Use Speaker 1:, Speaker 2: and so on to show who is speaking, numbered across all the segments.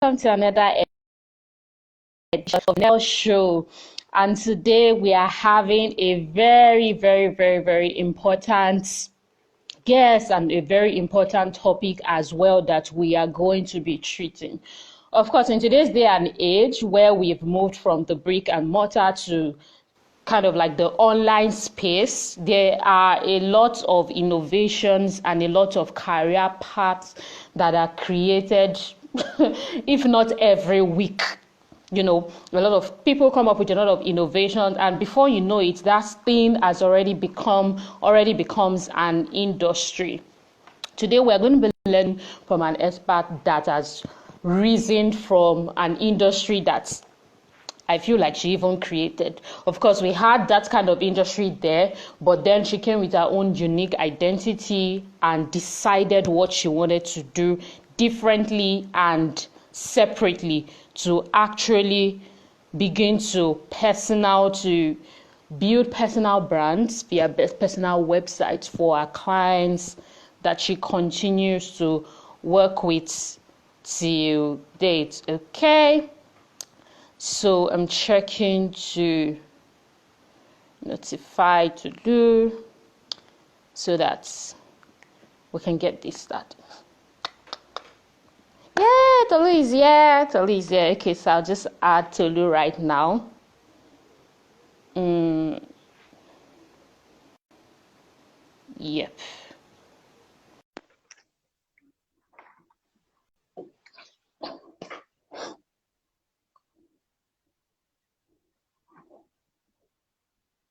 Speaker 1: welcome to another edition of NEL show. And today we are having a very important guest and a very important topic as well that we are going to be treating. Of course, in today's day and age where we've moved from the brick and mortar to kind of like the online space, there are a lot of innovations and a lot of career paths that are created, if not every week. A lot of people come up with a lot of innovations, and before you know it, that thing has already becomes an industry. Today, we're going to be learning from an expert that has risen from an industry that I feel like she even created. Of course, we had that kind of industry there, but then she came with her own unique identity and decided what she wanted to do differently and separately to actually begin to build personal brands via personal websites for our clients that she continues to work with till date. Okay. So I'm checking to notify to do so that we can get this started. Yeah, Tolu is here. Okay, so I'll just add Tolu right now. Yep.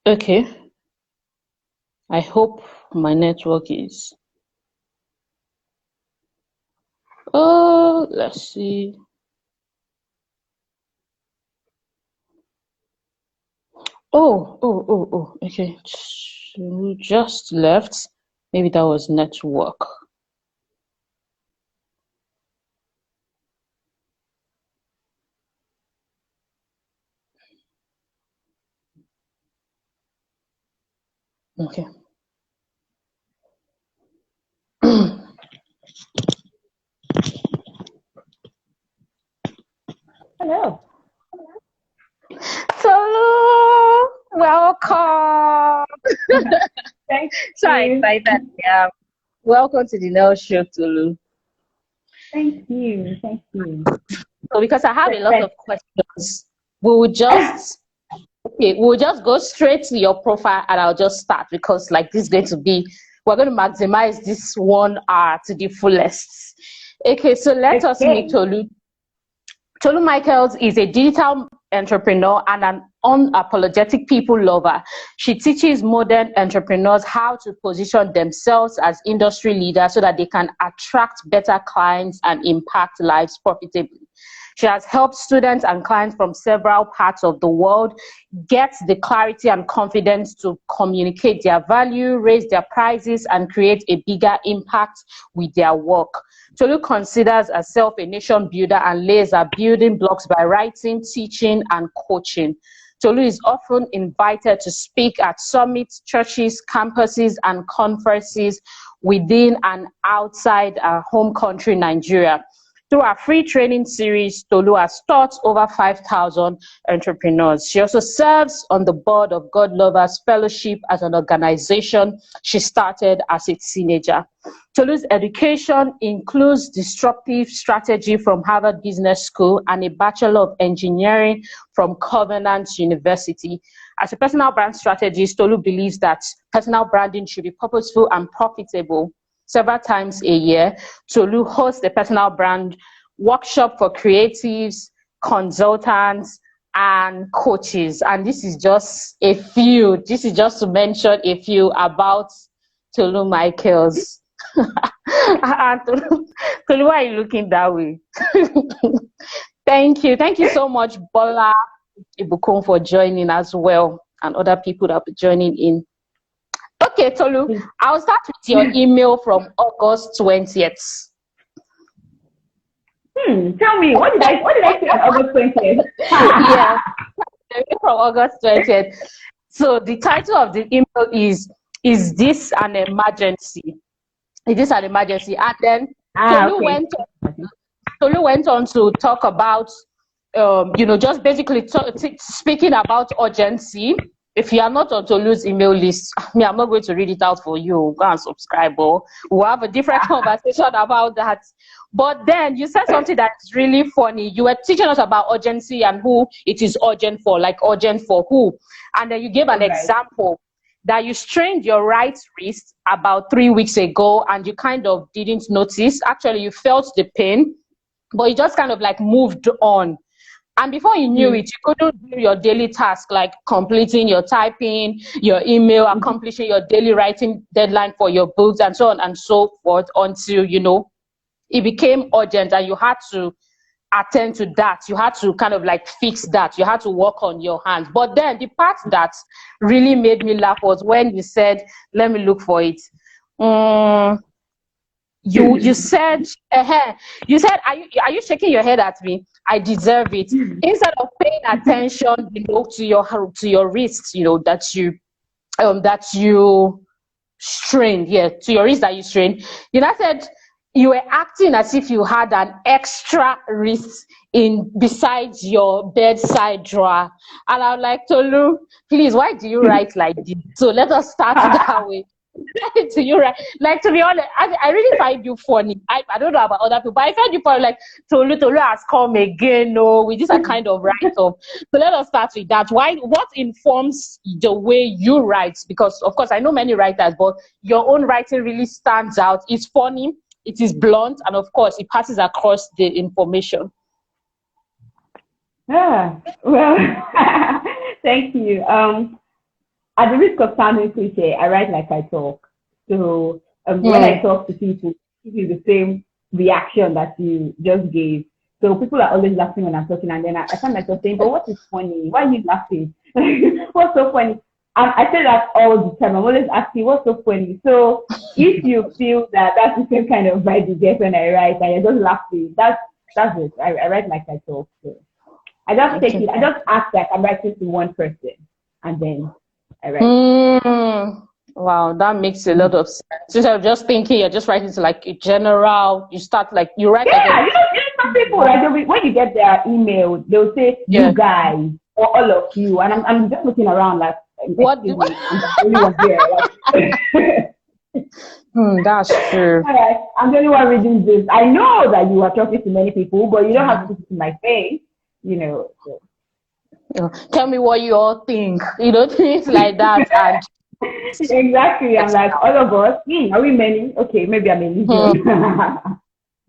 Speaker 1: Okay. I hope my network is. Oh, let's see. Oh. Okay. She just left. Maybe that was network. Okay.
Speaker 2: Hello.
Speaker 1: Tolu, welcome.
Speaker 2: Thank
Speaker 1: So
Speaker 2: you.
Speaker 1: excited. Yeah. Welcome to the NEL show, Tolu.
Speaker 2: Thank you.
Speaker 1: So because I have a lot of questions, we'll just go straight to your profile and I'll just start because like this is going to be, we're going to maximize this 1 hour to the fullest. Okay, so let us meet Tolu. Tolu Michaels is a digital entrepreneur and an unapologetic people lover. She teaches modern entrepreneurs how to position themselves as industry leaders so that they can attract better clients and impact lives profitably. She has helped students and clients from several parts of the world get the clarity and confidence to communicate their value, raise their prices, and create a bigger impact with their work. Tolu considers herself a nation builder and lays her building blocks by writing, teaching, and coaching. Tolu is often invited to speak at summits, churches, campuses, and conferences within and outside her home country, Nigeria. Through our free training series, Tolu has taught over 5,000 entrepreneurs. She also serves on the board of God Lovers Fellowship as an organization she started as a teenager. Tolu's education includes disruptive strategy from Harvard Business School and a Bachelor of Engineering from Covenant University. As a personal brand strategist, Tolu believes that personal branding should be purposeful and profitable. Several times a year, Tolu hosts a personal brand workshop for creatives, consultants, and coaches. And this is just a few. This is just to mention a few about Tolu Michaels. Tolu, why are you looking that way? Thank you so much, Bola Ibukun, for joining as well, and other people that will be joining in. Okay, Tolu, I'll start with your email from August 20th.
Speaker 2: Tell me, what did I say on August 20th?
Speaker 1: Yeah, from August 20th. So the title of the email is this an emergency? Is this an emergency? And then Tolu Tolu went on to talk about, just basically speaking about urgency. If you are not on Tolu's email list, I'm not going to read it out for you. Go and subscribe, or we'll have a different conversation about that. But then you said something that's really funny. You were teaching us about urgency and who it is urgent for, like urgent for who. And then you gave an example that you strained your right wrist about 3 weeks ago and you kind of didn't notice. Actually, you felt the pain, but you just kind of like moved on. And before you knew it, you couldn't do your daily task, like completing your typing, your email, accomplishing your daily writing deadline for your books, and so on and so forth, until, it became urgent and you had to attend to that. You had to kind of like fix that. You had to work on your hands. But then the part that really made me laugh was when you said, let me look for it. You said, are you shaking your head at me? I deserve it. Instead of paying attention, to your wrists, that you strained, to your wrist that you strained. Said you were acting as if you had an extra wrist besides your bedside drawer, and I was like, Tolu, please, why do you write like this? So let us start that way. To you, right? Like, to be honest, I really find you funny. I don't know about other people, but I find you funny. Like, Tolu has come again. No, with this kind of write-up. So let us start with that. What informs the way you write? Because of course I know many writers, but your own writing really stands out. It's funny, it is blunt, and of course it passes across the information.
Speaker 2: Well, thank you. At the risk of sounding cliche, I write like I talk. So when I talk to people, give you the same reaction that you just gave. So people are always laughing when I'm talking, and then I find myself saying, but what is funny? Why are you laughing? What's so funny? I say that all the time. I'm always asking, what's so funny? So if you feel that that's the same kind of vibe you get when I write, and you're just laughing, that's it. I write like I talk. So I just take it. I just act like I'm writing to one person, and then
Speaker 1: wow, that makes a lot of sense. So I'm just thinking you're just writing to like a general, you start like you write
Speaker 2: some people, like, when you get their email, they'll say you guys or all of you, and I'm just looking around like, what I'm the only one here.
Speaker 1: That's true.
Speaker 2: I'm the only one reading this. I know that you are talking to many people, but you don't have to put it in my face, so.
Speaker 1: Tell me what you all think, things like that. And
Speaker 2: exactly, I'm like, all of us, are we many? Okay, maybe I'm a legion.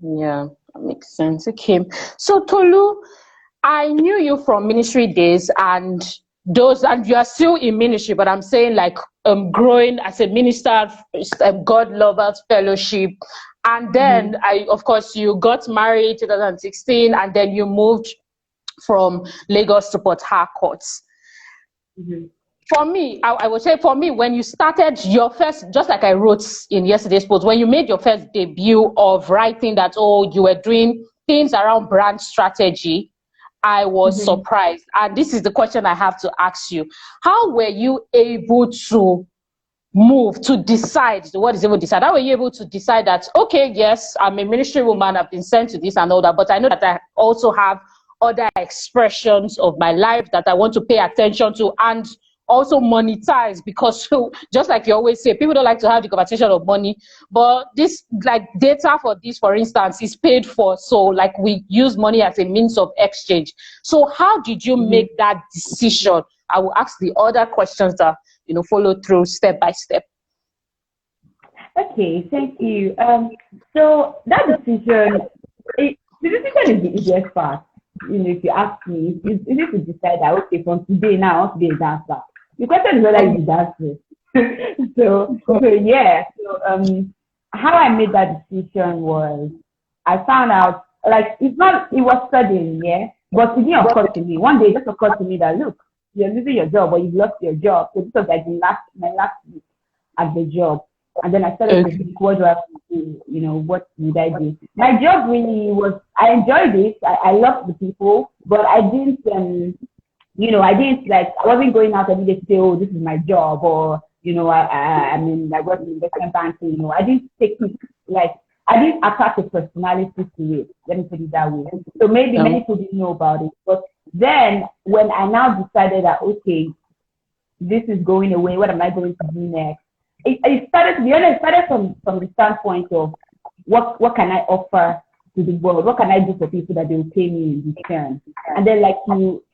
Speaker 1: Yeah, that makes sense. Okay, so Tolu, I knew you from ministry days, and you are still in ministry, but I'm saying like growing as a minister, God Lovers Fellowship, and then of course you got married 2016, and then you moved from Lagos to Port Harcourt. For me, I would say, when you started your first, just like I wrote in yesterday's post, when you made your first debut of writing that, you were doing things around brand strategy, I was surprised. And this is the question I have to ask you. How were you able to move to decide? What is even decide? How were you able to decide that, okay, yes, I'm a ministry woman, I've been sent to this and all that, but I know that I also have other expressions of my life that I want to pay attention to and also monetize? Because just like you always say, people don't like to have the conversation of money, but this, like data for this, for instance, is paid for. So like we use money as a means of exchange. So how did you make that decision? I will ask the other questions that follow through step by step.
Speaker 2: Okay, thank you. So that decision, the decision is the easiest part. If you ask me, it's easy to decide that, okay, from today now, I want to be a dancer. The question is whether you dance. So how I made that decision was, I found out, like, it was sudden, but it didn't occur to me. One day it just occurred to me that, look, you're losing your job, or you've lost your job. So this was like my last week at the job. And then I started to think, what do I have to do? What would I do? My job really was, I enjoyed it. I loved the people, but I didn't, I wasn't going out every day to say, oh, this is my job, or, I work in investment banking. I didn't take it like I didn't attach a personality to it. Let me put it that way. So maybe many people didn't know about it. But then when I now decided that, okay, this is going away, what am I going to do next? It started, to be honest, it started from the standpoint of what can I offer to the world? What can I do for people that they will pay me in return? And then, like you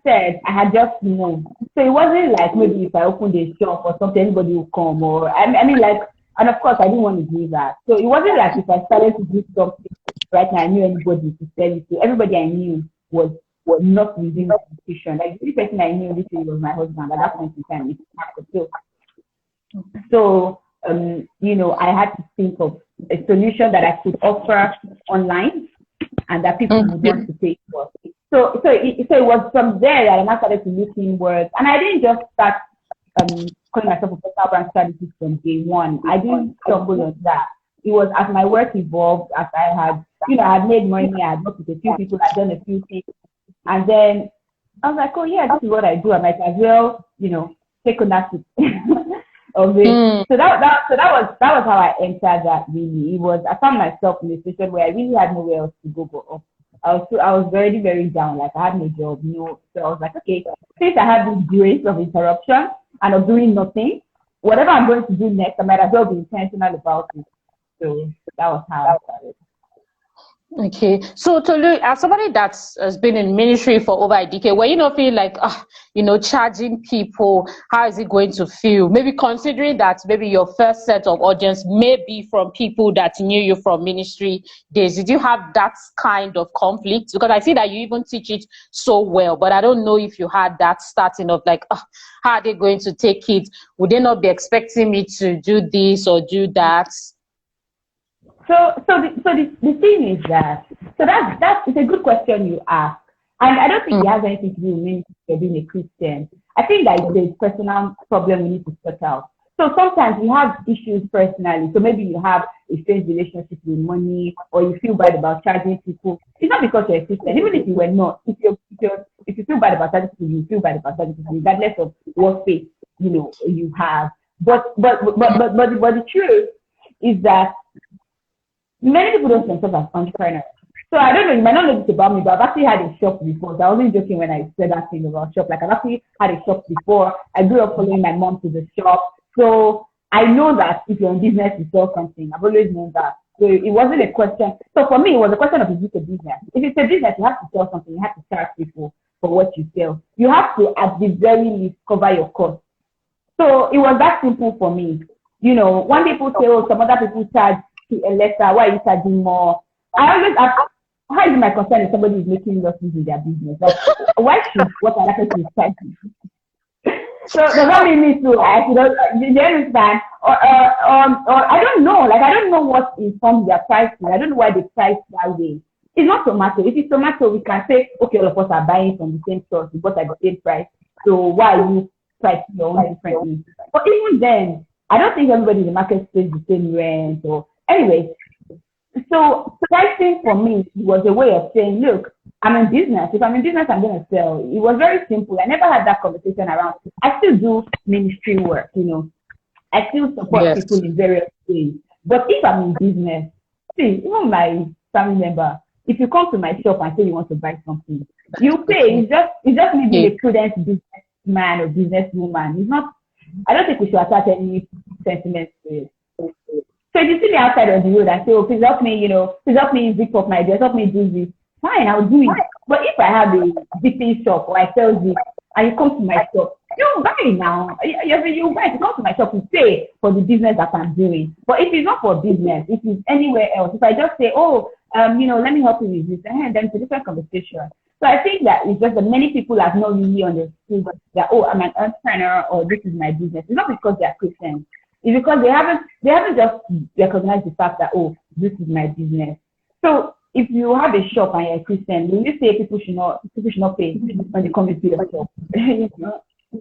Speaker 2: said, I had just moved. So it wasn't like maybe if I opened a shop or something, anybody will come. Or I mean, like, and of course, I didn't want to do that. So it wasn't like if I started to do something right now, I knew anybody to sell it to. Everybody I knew was not within the institution. Like, the person I knew literally was my husband at that point in time. So, you know, I had to think of a solution that I could offer online and that people would want to pay for. So it was from there that I started to look inwards. And I didn't just start calling myself a personal brand strategist from day one. I didn't stumble on that. It was as my work evolved, as I had, you know, I had made money, I had worked with a few people, I'd done a few things. And then I was like, oh yeah, this is what I do. I might as well, you know, take ownership of it. So that was how I entered that really. It was, I found myself in a situation where I really had nowhere else to go but up. I was very, very down, like I had no job, you know. So I was like, okay, since I have this grace of interruption and of doing nothing, whatever I'm going to do next, I might as well be intentional about it. So that was how I started.
Speaker 1: Okay, so Tolu, as somebody that has been in ministry for over a decade, where you not feel like, you know, charging people, how is it going to feel? Maybe considering that maybe your first set of audience may be from people that knew you from ministry days. Did you have that kind of conflict? Because I see that you even teach it so well, but I don't know if you had that starting of like, how are they going to take it? Would they not be expecting me to do this or do that?
Speaker 2: So the thing is that, that's it's a good question you ask. And I don't think it has anything to do with ministry or being a Christian. I think that it's a personal problem we need to sort out. So sometimes we have issues personally. So maybe you have a strange relationship with money, or you feel bad about charging people. It's not because you're a Christian. Even if you were not, if you feel bad about charging people, you feel bad about charging people, regardless of what faith you know you have. But the truth is that many people don't see themselves as entrepreneurs. So I don't know, you might not know this about me, but I've actually had a shop before. So I wasn't joking when I said that thing about shop. Like, I've actually had a shop before. I grew up following my mom to the shop. So I know that if you're in business, you sell something. I've always known that. So it wasn't a question. So for me, it was a question of, is it a business? If it's a business, you have to sell something. You have to charge people for what you sell. You have to, at the very least, cover your costs. So it was that simple for me. You know, when people say, oh, some other people charge a lesser, why are you charging more? I always ask, how is my concern if somebody is making losses in their business? Like, why should what another person is charging? So does that mean me too? Like, you know, do you understand? Or I don't know. Like, I don't know what informs their pricing. I don't know why they price that way. It's not tomato. If it's tomato, we can say, okay, all of us are buying from the same source, we bought at the same price. So why are you pricing your own differently? But even then, I don't think everybody in the market pays the same rent. Or anyway, so pricing for me was a way of saying, look, I'm in business. If I'm in business, I'm going to sell. It was very simple. I never had that conversation around. I still do ministry work, you know. I still support people in various ways. But if I'm in business, see, even my family member, if you come to my shop and say you want to buy something, you pay. It's just me being a prudent businessman or businesswoman. It's not. I don't think we should attach any sentiment to it. So if you see me outside of the road and say, oh, please help me, you know, please help me zip up my dress, help me do this, fine, I'll do it. But if I have a zipping shop or I sell this and you come to my shop, you buy now. You buy. You come to my shop, you pay for the business that I'm doing. But if it's not for business, if it's anywhere else, if I just say, oh, you know, let me help you with this, and then it's a different conversation. So I think that it's just that many people have not really understood that, oh, I'm an entrepreneur or this is my business. It's not because they are Christians. It's because they haven't just recognized the fact that, oh, this is my business. So if you have a shop and you're a Christian, will you say people should not pay when they come into your shop?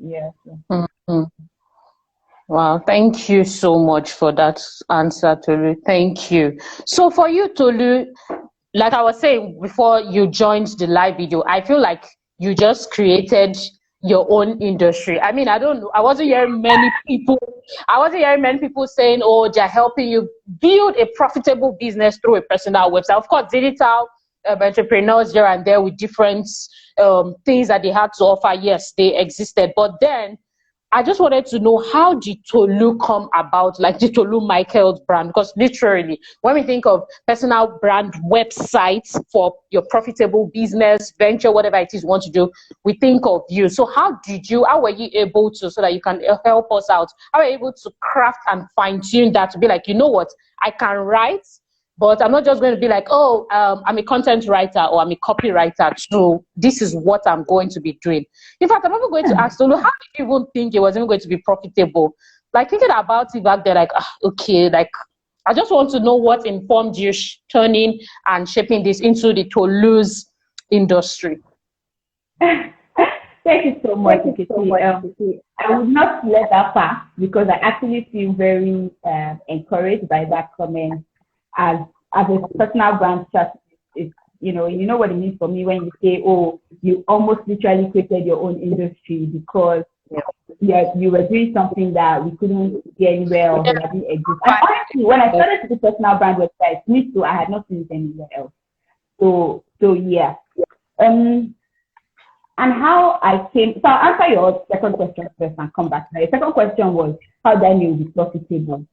Speaker 2: Yeah.
Speaker 1: Mm-hmm. Wow, thank you so much for that answer, Tolu. Thank you. So for you, Tolu, like I was saying before you joined the live video, I feel like you just created your own industry? I mean, I don't know. I wasn't hearing many people saying, oh, they're helping you build a profitable business through a personal website. Of course, digital entrepreneurs here and there with different things that they had to offer. Yes, they existed. But then I just wanted to know, how did Tolu come about, like the Tolu Michaels brand? Because literally, when we think of personal brand websites for your profitable business, venture, whatever it is you want to do, we think of you. So how were you able to, so that you can help us out, how were you able to craft and fine tune that to be like, you know what, I can write, but I'm not just going to be like, oh, I'm a content writer or I'm a copywriter. So this is what I'm going to be doing. In fact, I'm even going to ask Tolu, how did you even think it was even going to be profitable? Like, thinking about it back there, like, okay, like, I just want to know what informed you turning and shaping this into the Tolu's industry.
Speaker 2: Thank you so much, I would not let that pass, because I actually feel very encouraged by that comment. As a personal brand strategist, you know what it means for me when you say, oh, you almost literally created your own industry, because you were doing something that we couldn't get anywhere or that didn't exist. And honestly, when I started to do personal brand websites, me too, I had not seen it anywhere else. So yeah. And how I came, so I'll answer your second question first and come back. The second question was, how did I know it was profitable?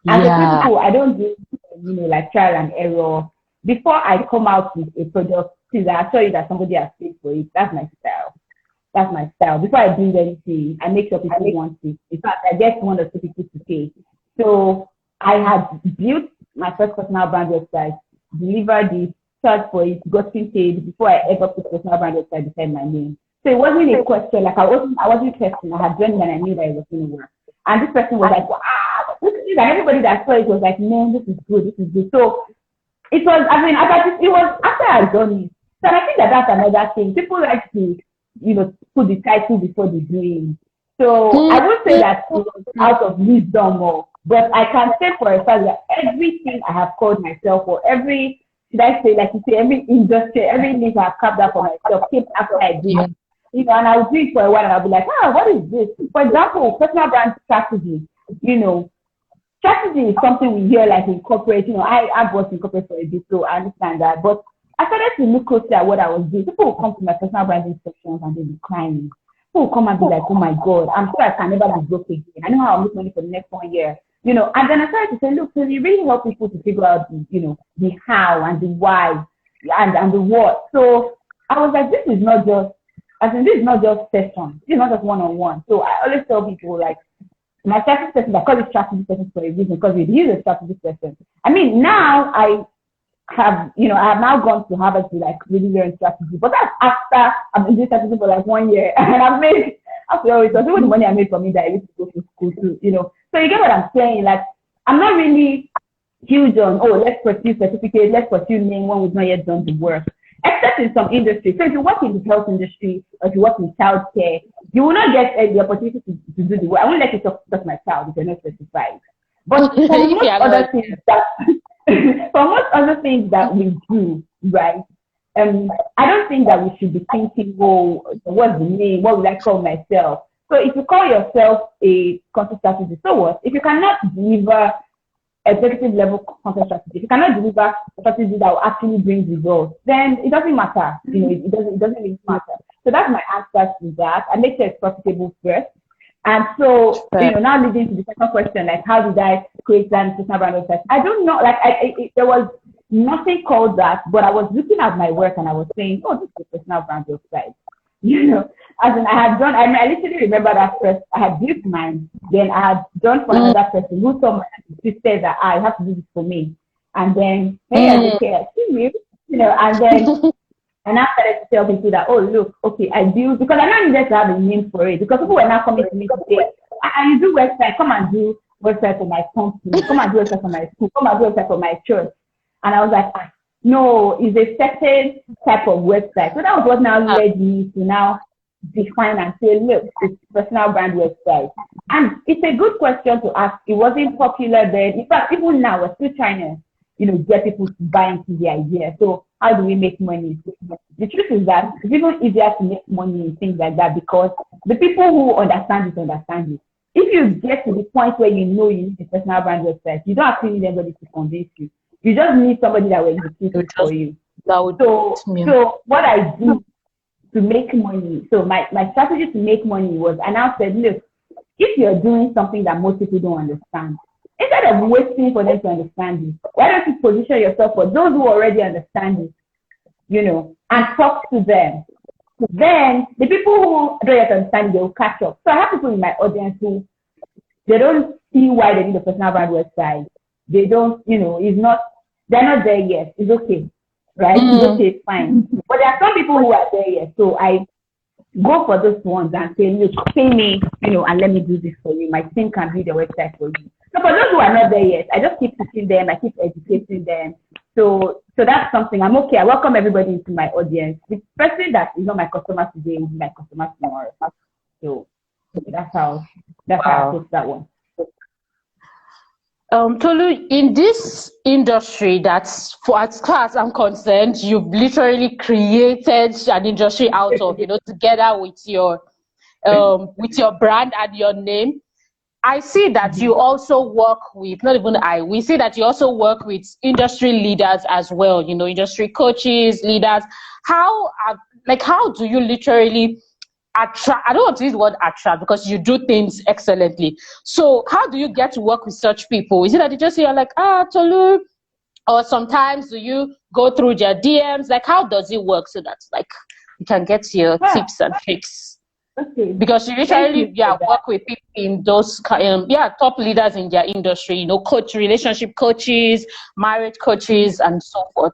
Speaker 2: As a principal, I don't do, like trial and error. Before I come out with a product, please, I assure you that somebody has paid for it. That's my style. Before I build anything, I make sure people want it. In fact, I get one or two people to pay. So I had built my first personal brand website, delivered it, charged for it, gotten paid before I ever put personal brand website beside my name. So it wasn't a question. Like, I wasn't testing. I had done when I knew that it was going to work. And this person was like, wow, this is it. And everybody that saw it was like, man, this is good. So it was, it was after I had done it. So I think that's another thing. People like to, put the title before the doing. So I would say that it was out of wisdom but I can say for a fact that everything I have called myself, or every, should I say, like you say, every industry, every niche I have carved out for myself came after I did it. And I'll do it for a while and I'll be like, what is this? For example, personal brand strategy. Strategy is something we hear like in corporate. I've worked in corporate for a bit, so I understand that. But I started to look closely at what I was doing. People will come to my personal branding sections and they'll be crying. People will come and be like, oh my God, I'm sure I can never be broke again. I know how I'll make money for the next 1 year. And then I started to say, look, so you really help people to figure out the how and the why and the what. So I was like, this is not just session. This is not just one-on-one. So I always tell people, like, my strategy session, I call it strategy session for a reason, because we use a strategy session. Now I have now gone to Harvard to like really learn strategy. But that's after I've been doing strategy for like 1 year. And I've made, after all, it was even the money I made from it that I used to go to school too, So you get what I'm saying? Like, I'm not really huge on, let's pursue certificate, let's pursue name when we've not yet done the work. Except in some industries. So if you work in the health industry or if you work in childcare, you will not get the opportunity to do the work. I won't let you touch my child if you're not certified. But for most other things that we do, right? I don't think that we should be thinking, what's the name? What would I call myself? So if you call yourself a content strategist, so what? If you cannot deliver executive level content strategy, if you cannot deliver a strategy that will actually bring results, then it doesn't matter. It doesn't really matter. So that's my answer to that. I make sure it's profitable first. And so, now leading to the second question, like, how did I create that personal brand website? I don't know. Like, there was nothing called that, but I was looking at my work and I was saying, this is a personal brand website. As in I had done, I literally remember that first, I had built mine, then I had done for another person who told my sister that I have to do this for me. And then, hey, I didn't care, and then, and I started to tell people that, look, okay, I built, because I now needed to have a name for it, because people were now coming to me to say, you do website, come and do website for my company, come and do website for my school, come and do website for my church. And I was like, no, it's a certain type of website. So that was what now led me to now define and say, look, it's personal brand website. And it's a good question to ask. It wasn't popular then. In fact, even now, we're still trying to, get people to buy into the idea. So how do we make money? The truth is that it's even easier to make money in things like that, because the people who understand it, understand it. If you get to the point where you know you need a personal brand website, you don't actually need anybody to convince you. You just need somebody that will execute it for you. So what I do to make money, so my strategy to make money was, and I said, look, if you're doing something that most people don't understand, instead of waiting for them to understand it, why don't you position yourself for those who already understand it, you know, and talk to them. Then the people who don't yet understand it, they will catch up. So I have people in my audience who they don't see why they need a personal brand website. They don't, you know, they're not there yet. It's okay, right? It's okay, it's fine. But there are some people who are there yet. So I go for those ones and say, look, pay me, you know, and let me do this for you. My team can build the website for you. So for those who are not there yet, I just keep teaching them. I keep educating them. So that's something. I'm okay. I welcome everybody into my audience. The person that is not my customer today will be my customer tomorrow. So that's how I put that one.
Speaker 1: Tolu, in this industry, that's, for as far as I'm concerned, you've literally created an industry out of, you know, together with your brand and your name. I see that you also work with, we see that you also work with industry leaders as well, you know, industry coaches, leaders. How do you literally attract? I don't want to use the word attract because you do things excellently. So how do you get to work with such people? Is it that you just say, like, Tolu? Or sometimes do you go through their DMs? Like, how does it work so that, like, you can get your tips and tricks?
Speaker 2: Okay.
Speaker 1: Because you literally work with people in those top leaders in their industry, you know, relationship coaches, marriage coaches, and so forth.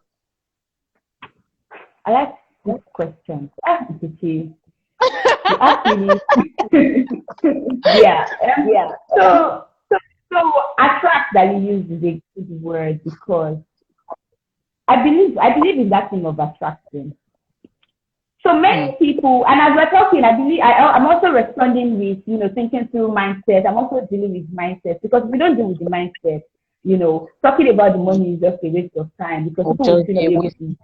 Speaker 2: I like this question. You asked me. Yeah. So attract that you use is a good word because I believe in that thing of attraction. So many people, and as we're talking, I believe I'm also responding with, you know, thinking through mindset. I'm also dealing with mindset because if we don't deal with the mindset, you know, talking about the money is just a waste of time because people will still not be able to.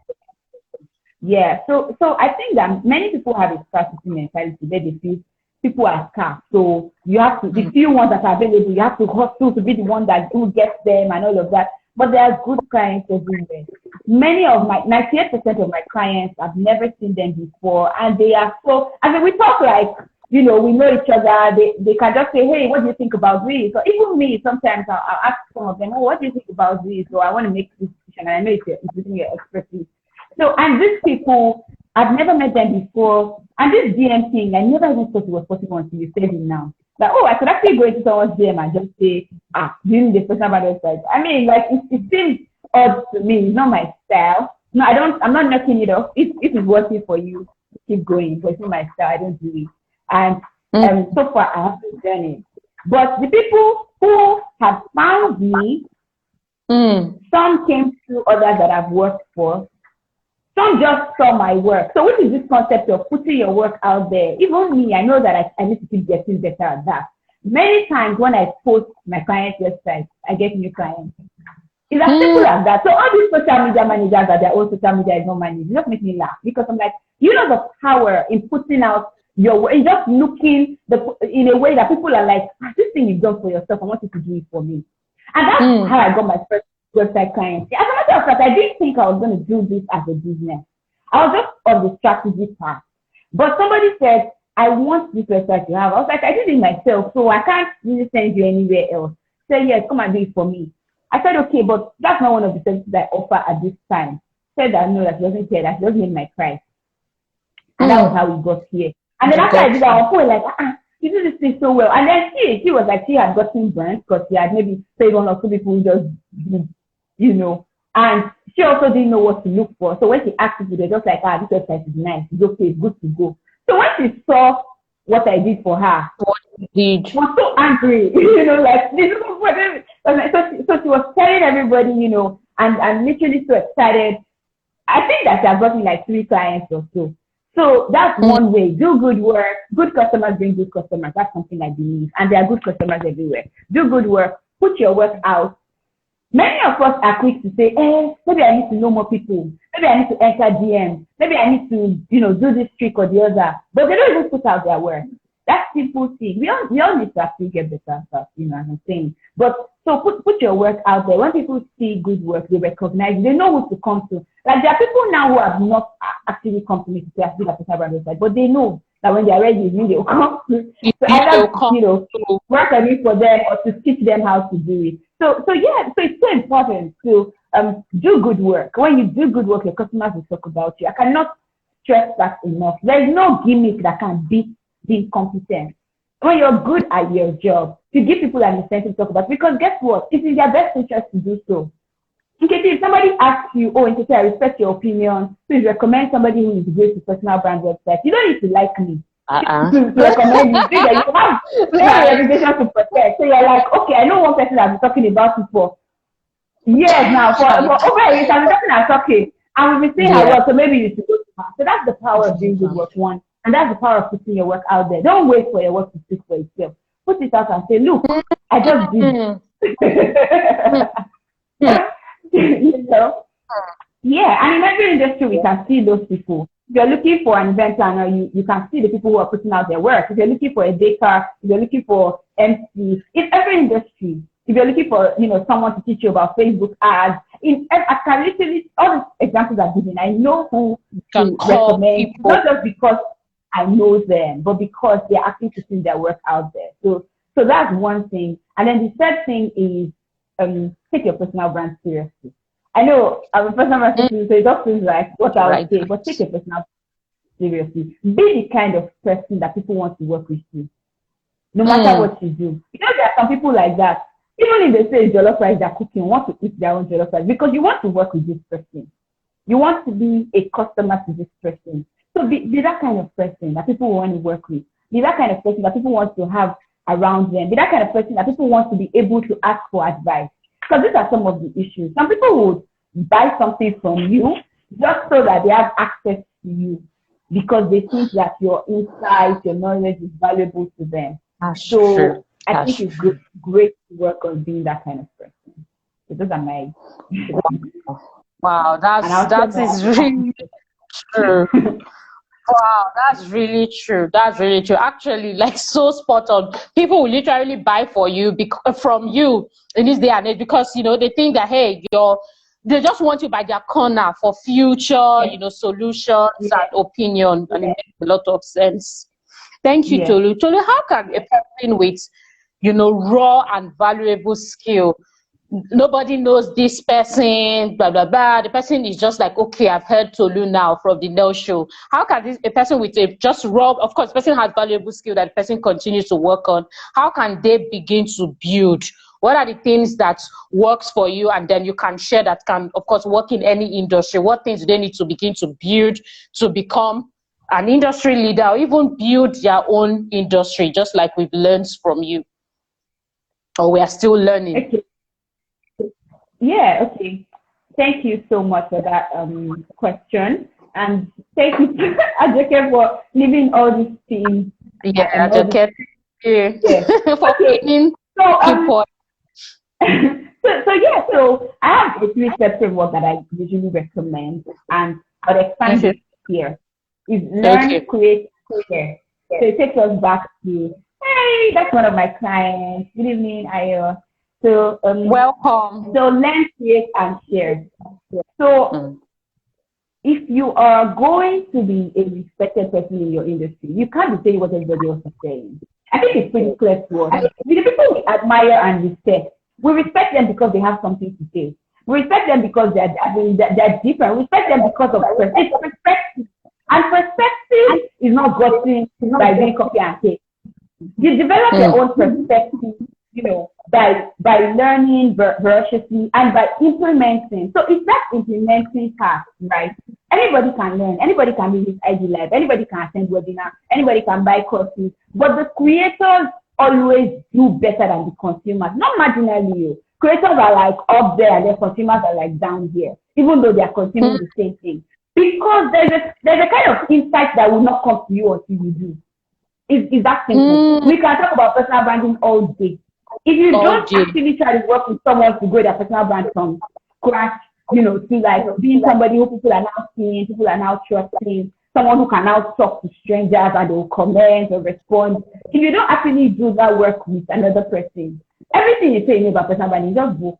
Speaker 2: Yeah. So I think that many people have a scarcity mentality where they feel people are scarce. So you have to, the few ones that are available, you have to hustle to be the one that who gets them and all of that. But there are good clients everywhere. Many of 98% of my clients, I've never seen them before. And they are so, I mean, we talk like, you know, we know each other. They can just say, hey, what do you think about this? So even me, sometimes I'll ask some of them, oh, what do you think about this? So I want to make this decision. And I know it's within your expertise. So, and these people, I've never met them before. And this DM thing, I never even thought it was possible until you said it now. Like, oh, I could actually go into someone's DM and just say, doing the personal brand website. I mean, like, it seems odd to me. It's not my style. No, I'm not knocking it off. If it's working for you, keep going. But it's not my style. I don't do it. And so far, I haven't done it. But the people who have found me, some came through others that I've worked for. Some just saw my work. So what is this concept of putting your work out there? Even me, I know that I need to keep getting better at that. Many times when I post my client's website, I get new clients. It's as simple as that. So all these social media managers that their own social media is not managed, just make me laugh because I'm like, you know the power in putting out your work, just looking in a way that people are like, this thing you've done for yourself, I want you to do it for me. And that's how I got my first website clients. As a matter of fact, I didn't think I was going to do this as a business. I was just on the strategy path. But somebody said, I want this website to have. I was like, I did it myself, so I can't really send you anywhere else. Say, yes, come and do it for me. I said, okay, but that's not one of the services I offer at this time. Said that no, that she doesn't care, that she doesn't need my price. And that was how we got here. And then after I did that, I was like, you do this thing so well. And then she was like, she had gotten burnt because she had maybe paid one or two people who just, you know, and she also didn't know what to look for. So when she asked people, they're just like, this website is nice, it's okay, it's good to go. So when she saw what I did for her, she was so angry, you know, like, this is what so she was telling everybody, you know, and literally so excited. I think that she has gotten like 3 clients or so. So that's one way. Do good work. Good customers bring good customers. That's something I believe. And there are good customers everywhere. Do good work. Put your work out. Many of us are quick to say, maybe I need to know more people. Maybe I need to enter DM. Maybe I need to, you know, do this trick or the other. But they don't even put out their work. That simple thing. We all need to actually get better stuff, you know, as I'm saying. But so put your work out there. When people see good work, they recognize, they know who to come to. Like there are people now who have not actually come to me to say I feel a personal brand website, but they know that when they are ready, they will come to. So either you know work on it for them or to teach them how to do it. So it's so important to do good work. When you do good work, your customers will talk about you. I cannot stress that enough. There is no gimmick that can beat being competent. When you're good at your job, to give people an incentive to talk about, because guess what? It's in their best interest to do so. Okay, if somebody asks you, oh, okay, I respect your opinion, please recommend somebody who is great to personal brand website. You don't need to like me to recommend you. You have a reputation to protect. So you're like, okay, I know one person I've been talking about it for years now. For over a year, I've been talking about okay. And we've been saying how well, so maybe you should go to her. So that's the power of doing good work, one. And that's the power of putting your work out there. Don't wait for your work to speak for itself. Put it out and say, look, I just did. You know? Yeah, and in every industry, we can see those people. If you're looking for an event planner, you can see the people who are putting out their work. If you're looking for a baker, if you're looking for MC, in every industry, if you're looking for, you know, someone to teach you about Facebook ads, I can literally, all the examples I've given, I know who to recommend, people. Not just because I know them, but because they're actually putting their work out there. So that's one thing. And then the third thing is take your personal brand seriously. I know I'm a personal brand, so it does feel like what I would say, but take your personal brand seriously. Be the kind of person that people want to work with you, no matter what you do. You know, there are some people like that. Even if they say jollof rice they're cooking, want to eat their own jollof rice because you want to work with this person. You want to be a customer to this person. So be that kind of person that people want to work with. Be that kind of person that people want to have around them. Be that kind of person that people want to be able to ask for advice. Because these are some of the issues. Some people would buy something from you just so that they have access to you because they think that your insight, your knowledge is valuable to them. So I think it's great to work on being that kind of person. So those are my.
Speaker 1: Wow, that is really true. Wow, that's really true. That's really true. Actually, like so spot on. People will literally buy for you from you in this day and age because you know they think that hey, they just want you by their corner for future, you know, solutions and opinion, and it makes a lot of sense. Thank you, Tolu. Tolu, how can a person with you know raw and valuable skill, nobody knows this person, blah blah blah, the person is just like, okay, I've heard Tolu now from the NEL show. How can a person with a just raw, of course the person has valuable skill that the person continues to work on, how can they begin to build? What are the things that works for you and then you can share that can of course work in any industry? What things do they need to begin to build to become an industry leader or even build their own industry, just like we've learned from you, or we are still learning?
Speaker 2: Okay. Yeah, okay. Thank you so much for that question. And thank you, Ajoke, for leaving all these things.
Speaker 1: Yeah, Ajoke, for
Speaker 2: being So I have a 3-step framework that I usually recommend, and I'll expand it here. Is learn, create, share. So it takes us back to, hey, that's one of my clients. Good evening, Ayo. So
Speaker 1: welcome.
Speaker 2: So learn, create, and share. So if you are going to be a respected person in your industry, you can't be saying what everybody else is saying. I think it's pretty clear to us. The people we admire and respect, we respect them because they have something to say. We respect them because they're different. We respect them because of perspective. And perspective is not gotten by doing copy and paste. You develop your own perspective, you know, by learning voraciously and by implementing. So it's that implementing part, right? Anybody can learn. Anybody can do this IG Live. Anybody can attend webinar. Anybody can buy courses. But the creators always do better than the consumers. Not marginally. Creators are like up there and the consumers are like down here, even though they are consuming the same thing. Because there's a kind of insight that will not come to you until you do. It's that simple. We can talk about personal branding all day. If you don't actually try to work with someone to grow their personal brand from scratch, you know, to like being somebody who people are now seeing, people are now trusting, someone who can now talk to strangers and they will comment or respond, if you don't actually do that work with another person, everything you say about personal branding is just book.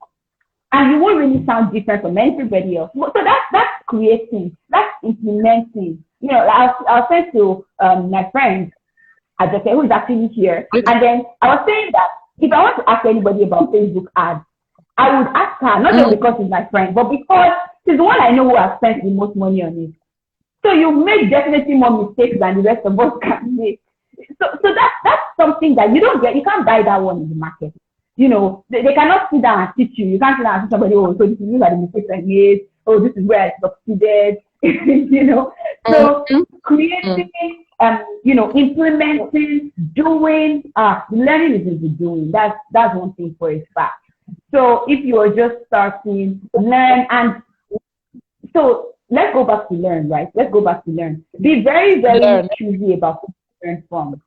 Speaker 2: And you won't really sound different from everybody else. So that's creating, that's implementing. You know, I was saying to my friend, Ajoke, who is actually here, and then I was saying that if I want to ask anybody about Facebook ads, I would ask her, not just because she's my friend, but because she's the one I know who has spent the most money on it. So you make definitely more mistakes than the rest of us can make. So that's something that you don't get. You can't buy that one in the market. You know, they cannot sit down and teach you. You can't sit down and teach somebody, oh, so this is these are the mistakes I made. Oh, this is where I succeeded. You know, so creating, you know, implementing, doing, learning is in the doing. That's one thing for a fact. So if you are just starting, learn, and so let's go back to learn, right? Let's go back to learn. Be very, very choosy about who you learn from.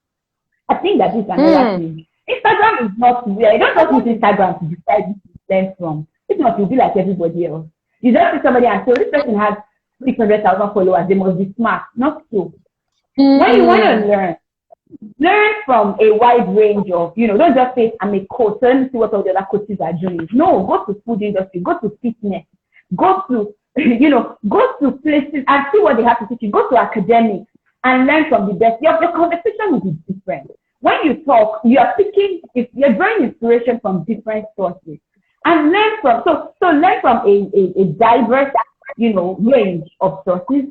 Speaker 2: I think that is another thing. Instagram is not where you don't just use Instagram to decide who to learn from. If not, you'll be like everybody else. You just see somebody and say, this person has 600,000 followers, they must be smart. Not so. When you want to learn from a wide range of, you know, don't just say, I'm a coach, so let me see what all the other coaches are doing. No, go to food industry, go to fitness, go to, you know, go to places and see what they have to teach you. Go to academics and learn from the best. Your conversation will be different. When you talk, you are picking, you're drawing inspiration from different sources. And learn from, so learn from a diverse, you know, range of sources.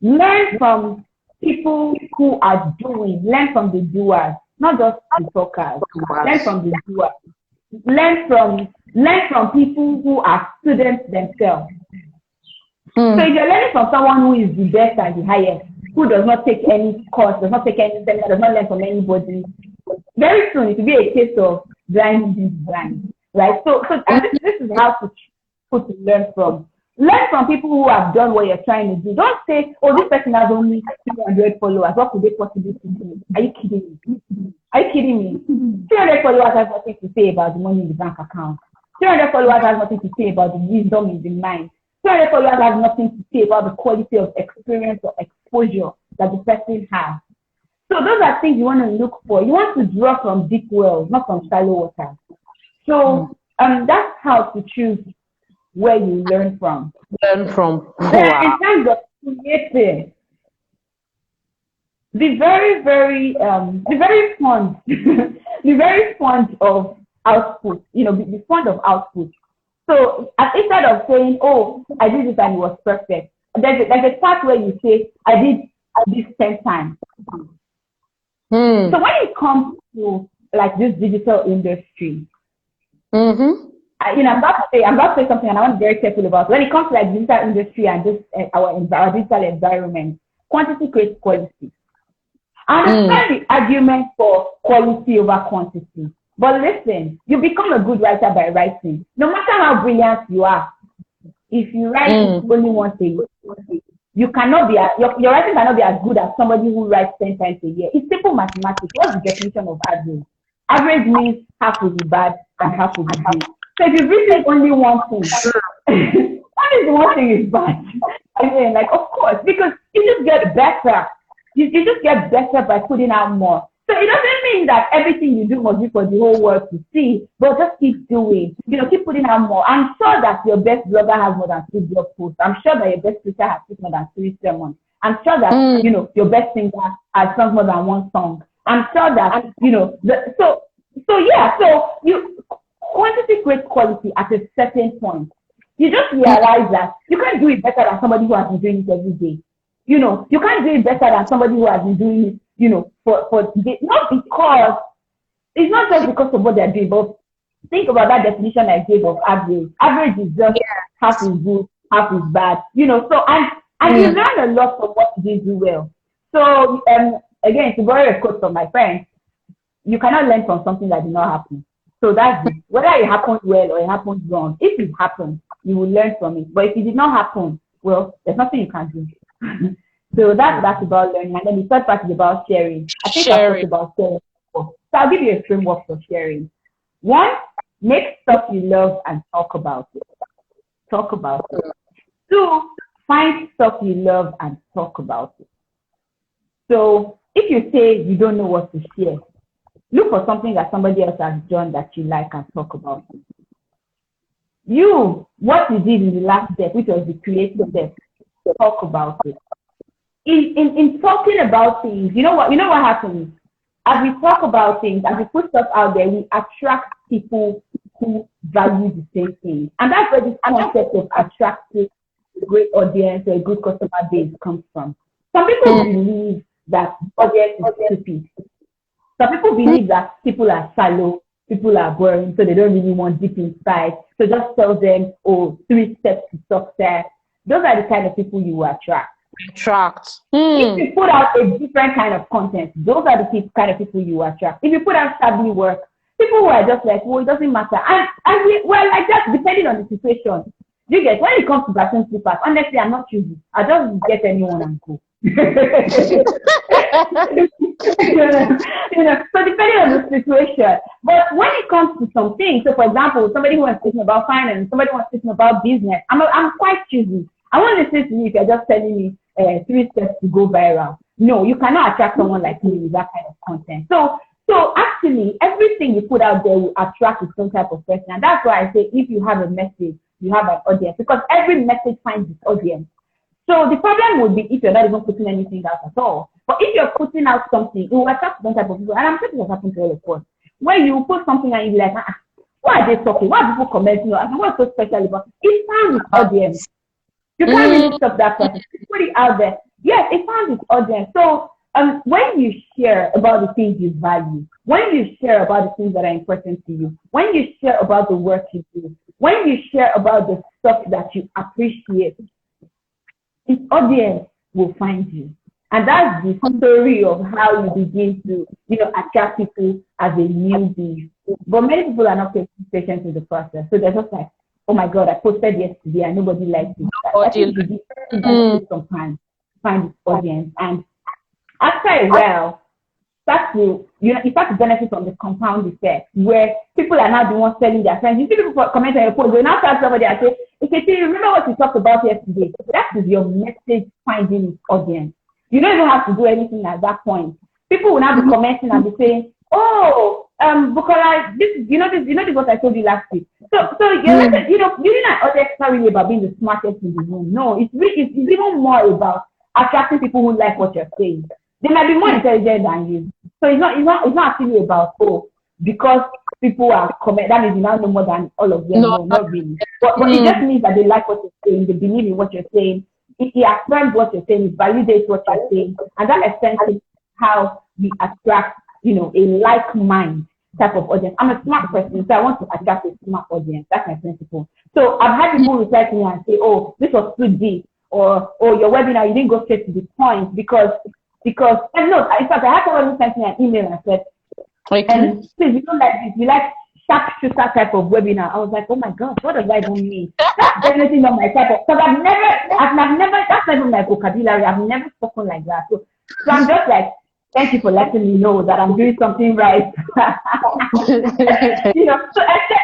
Speaker 2: Learn from people who are doing, learn from the doers, not just the talkers. Learn from the doers. Learn from people who are students themselves. So if you're learning from someone who is the best and the highest, who does not take any course, does not take any seminar, does not learn from anybody, very soon it will be a case of blind leading blind, right? So this is how to learn from. Learn from people who have done what you're trying to do. Don't say, oh, this person has only 200 followers. What could they possibly do? Are you kidding me? Are you kidding me? 300 followers has nothing to say about the money in the bank account. 300 followers has nothing to say about the wisdom in the mind. 300 followers has nothing to say about the quality of experience or exposure that the person has. So those are things you want to look for. You want to draw from deep wells, not from shallow water. So that's how to choose where you learn from.
Speaker 1: Wow.
Speaker 2: In terms of creating, be very, very fond, be very fond of output. You know, be fond of output. So instead of saying, "Oh, I did it and it was perfect," there's a part where you say, "I did this 10 times." So when it comes to like this digital industry, you know, I'm about to say something, and I want to be very careful about. When it comes to like digital industry and this our digital environment, quantity creates quality. I understand the argument for quality over quantity, but listen, you become a good writer by writing. No matter how brilliant you are, if you write only once a year, you cannot be your writing cannot be as good as somebody who writes 10 times a year. It's simple mathematics. What's the definition of average? Average means half will be bad and half will be good. So if you've written only one thing, what is the one thing is bad? I mean, like, of course, because you just get better. You just get better by putting out more. So it doesn't mean that everything you do must be for the whole world to see, but just keep doing. You know, keep putting out more. I'm sure that your best blogger has more than 3 blog posts. I'm sure that your best preacher has more than 3 sermons. I'm sure that, you know, your best singer has sung more than 1 song. I'm sure that, you know, so you quantity creates quality at a certain point. You just realize that you can't do it better than somebody who has been doing it every day. You know, you can't do it better than somebody who has been doing it, you know, for not because, it's not just because of what they're doing, but think about that definition I gave of average. Average is just half is good, half is bad. You know, so, and you learn a lot from what you do well. So, again, to borrow a quote from my friend, you cannot learn from something that did not happen. So that's it. Whether it happens well or it happens wrong, if it happens, you will learn from it. But if it did not happen, well, there's nothing you can do. So that's about learning. And then the third part is about sharing. I think I talked about sharing. So I'll give you a framework for sharing. 1, make stuff you love and talk about it. Talk about it. 2, find stuff you love and talk about it. So if you say you don't know what to share, Look for something that somebody else has done that you like and talk about it. You, what you did in the last step, which was the creative step, talk about it. In talking about things, you know what happens? As we talk about things, as we put stuff out there, we attract people who value the same thing. And that's where this concept of attracting a great audience or a good customer base comes from. Some people believe that audience is stupid. Some people believe that people are shallow, people are boring, so they don't really want deep insight. So just tell them, 3 steps to success. Those are the kind of people you will attract. If you put out a different kind of content, those are the kind of people you attract. If you put out shabby work, people who are just like, well, it doesn't matter. And we're like that, depending on the situation. You get, when it comes to bathroom slippers, honestly, I'm not choosing. I just get anyone and go. So depending on the situation. But when it comes to some things, so for example, somebody who wants to speak about finance, somebody wants to speak about business, I'm quite choosy. I want to listen to you if you're just telling me 3 steps to go viral. No, you cannot attract someone like me with that kind of content. So actually, everything you put out there will attract some type of person. And that's why I say if you have a message, you have an audience. Because every message finds its audience. So the problem would be if you're not even putting anything out at all. But if you're putting out something, it will attract some type of people. And I'm sure this has happened to all of us. When you put something and you're like, why are they talking? Why are people commenting? I mean, what's so special about it? It finds its audience. You can't really stop that person. Put it out there. Yes, it finds its audience. So when you share about the things you value, when you share about the things that are important to you, when you share about the work you do, when you share about the stuff that you appreciate, its audience will find you. And that's the story of how you begin to, attract people as a newbie. But many people are not patient in the process. So they're just like, oh my God, I posted yesterday and nobody liked it. I think you need some time to find this audience. And after a while, you start to benefit from the compound effect where people are now the ones telling their friends. You see people comment on your post, they now tell somebody and say, okay, remember what we talked about yesterday? That is your message finding its audience. You don't even have to do anything at that point. People will now be commenting and be saying, Bukola, this is what I told you last week. So you're not audience not really about being the smartest in the room. No, it's even more about attracting people who like what you're saying. They might be more intelligent than you. So it's not actually about because people are comment. That means you now know more than all of them. No, not really. But it just means that they like what you're saying. They believe in what you're saying. It affirms what you're saying. It validates what you're saying, and that essentially is how we attract, a like mind type of audience. I'm a smart person, so I want to attract a smart audience. That's my principle. So I've had people reply to me and say, "Oh, this was too deep," or "Oh, your webinar, you didn't go straight to the point," because and no, in fact, I had someone who sent me an email and said, and please, you don't like this, you like sharp shooter type of webinar. I was like, oh my God, what does that even mean? That's definitely not my type of, because I've never, that's not even my vocabulary. I've never spoken like that. So I'm just like, thank you for letting me know that I'm doing something right. So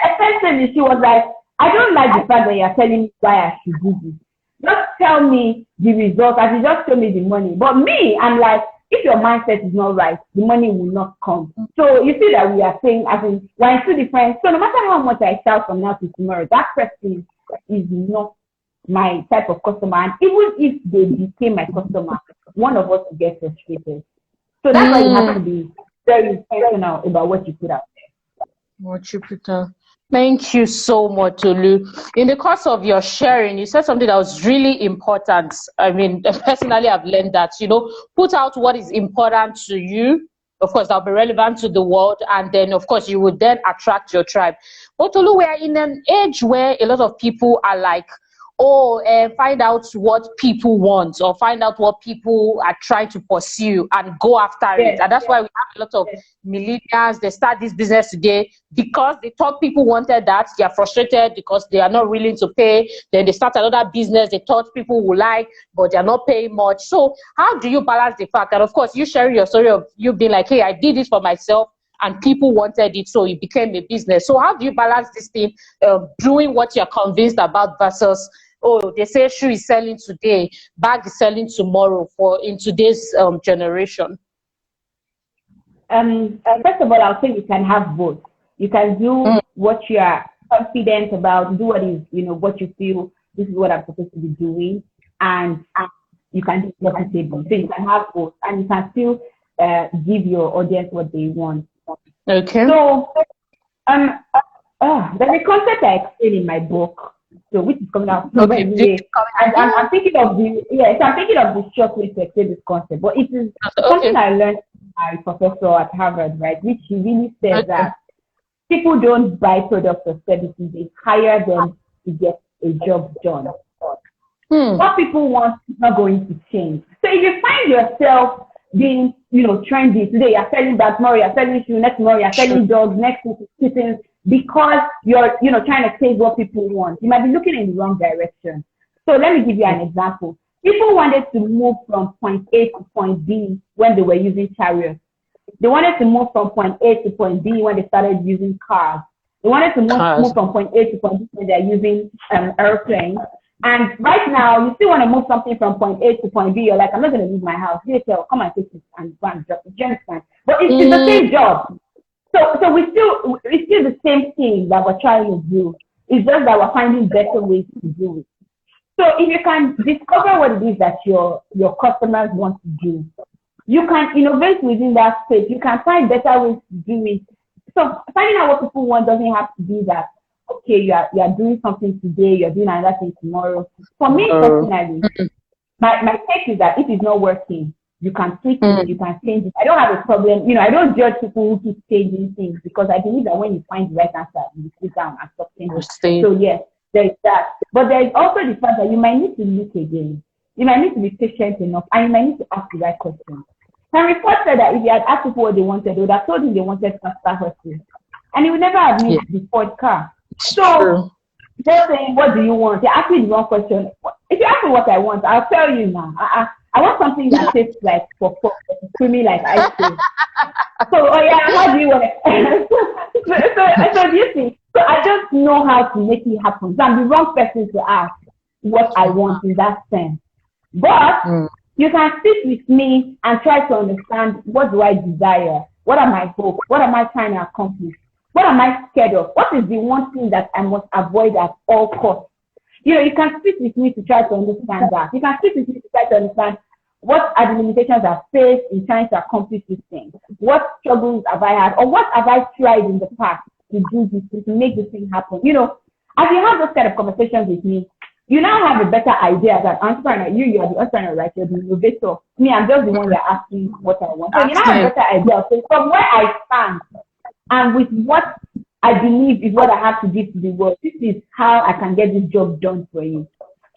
Speaker 2: essentially she was like, I don't like the fact that you're telling me why I should do this. Just tell me the results, and you just show me the money. But me, I'm like, if your mindset is not right, the money will not come. So you see that we are saying, as in, we're in 2 different. So no matter how much I sell from now to tomorrow, that person is not my type of customer. And even if they became my customer, one of us will get frustrated. So that's why you have to be very intentional about what you put out there.
Speaker 1: What you put out. Thank you so much, Tolu. In the course of your sharing, you said something that was really important. I mean, personally, I've learned that, put out what is important to you. Of course, that'll be relevant to the world. And then, of course, you would then attract your tribe. But Tolu, we are in an age where a lot of people are like, find out what people want or find out what people are trying to pursue and go after it. And that's why we have a lot of millennials. They start this business today because they thought people wanted that. They are frustrated because they are not willing to pay. Then they start another business they thought people would like, but they are not paying much. So how do you balance the fact that, of course, you sharing your story of you being like, hey, I did this for myself and people wanted it, so it became a business. So how do you balance this thing, doing what you're convinced about versus, they say shoe is selling today, bag is selling tomorrow in today's generation?
Speaker 2: First of all, I'll say you can have both. You can do what you are confident about, do what is, what you feel, this is what I'm supposed to be doing, and you can do profitable. So you can have both, and you can still give your audience what they want.
Speaker 1: Okay.
Speaker 2: So, there's a concept I explain in my book, so which is coming out.
Speaker 1: Okay.
Speaker 2: I'm thinking of the short way to explain this concept, but it is something I learned from my professor at Harvard, right? Which he really says that people don't buy products or services; they hire them to get a job done. What people want is not going to change. So if you find yourself being, trendy today, you're selling that, tomorrow you're selling shoes, next tomorrow you're selling dogs, next week kittens, because you're, trying to take what people want. You might be looking in the wrong direction. So let me give you an example. People wanted to move from point A to point B when they were using chariots. They wanted to move from point A to point B when they started using cars. They wanted to move from point A to point B when they're using airplanes. And right now, you still want to move something from point A to point B. You're like, I'm not going to leave my house. Here, come and take it and go and drop it. Do you understand? But it's the same job. So we still the same thing that we're trying to do. It's just that we're finding better ways to do it. So if you can discover what it is that your customers want to do, you can innovate within that space. You can find better ways to do it. So finding out what people want doesn't have to be that, okay, you are doing something today, you're doing another thing tomorrow. For me personally, my take is that if it's not working, you can tweak it, you can change it. I don't have a problem. I don't judge people who keep changing things, because I believe that when you find the right answer, you sit down and stop changing. So yes, there is that. But there is also the fact that you might need to look again. You might need to be patient enough, and you might need to ask the right questions. Henry Ford said that if he had asked people what they wanted, they would have told him they wanted faster horses, and he would never have made the Ford car. So they're saying, what do you want? They ask me the wrong question. If you ask me what I want, I'll tell you now. I want something that tastes like for creamy like ice cream. So, how do you want it? so do you see? So I just know how to make it happen. So I'm the wrong person to ask what I want in that sense. But you can sit with me and try to understand, what do I desire? What are my hopes? What am I trying to accomplish? What am I scared of? What is the one thing that I must avoid at all costs? You can sit with me to try to understand that. You can sit with me to try to understand what are the limitations I've faced in trying to accomplish this thing. What struggles have I had? Or what have I tried in the past to do this, to make this thing happen? As you have those kind of conversations with me, you now have a better idea as an entrepreneur. You are the entrepreneur, right? You're the innovator. Me, I'm just the one you're asking what I want. So you now have a better idea. So from where I stand, and with what I believe is what I have to give to the world, this is how I can get this job done for you.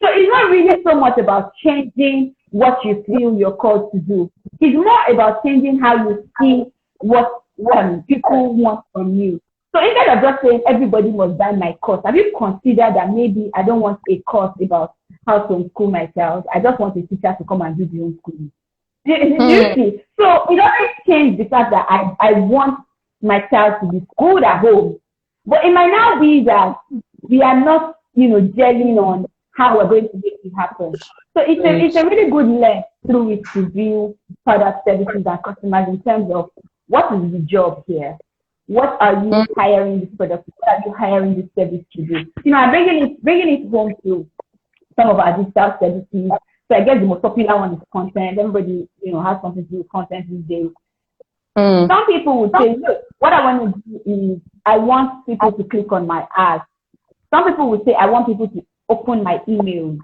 Speaker 2: So it's not really so much about changing what you feel you're called to do. It's more about changing how you see what people want from you. So instead of just saying everybody must buy my course, have you considered that maybe I don't want a course about how to unschool myself? I just want a teacher to come and do the homeschooling. You see? So it doesn't change the fact that I want my child to be schooled at home. But it might now be that we are not, gelling on how we're going to make it happen. So it's a really good lens through which to view product, services, and customers in terms of what is the job here? What are you hiring this product? What are you hiring this service to do? I'm bringing it home to some of our digital services. So I guess the most popular one is content. Everybody, has something to do with content these days. Some people would say, look, what I want to do is I want people to click on my ads. Some people would say, I want people to open my emails.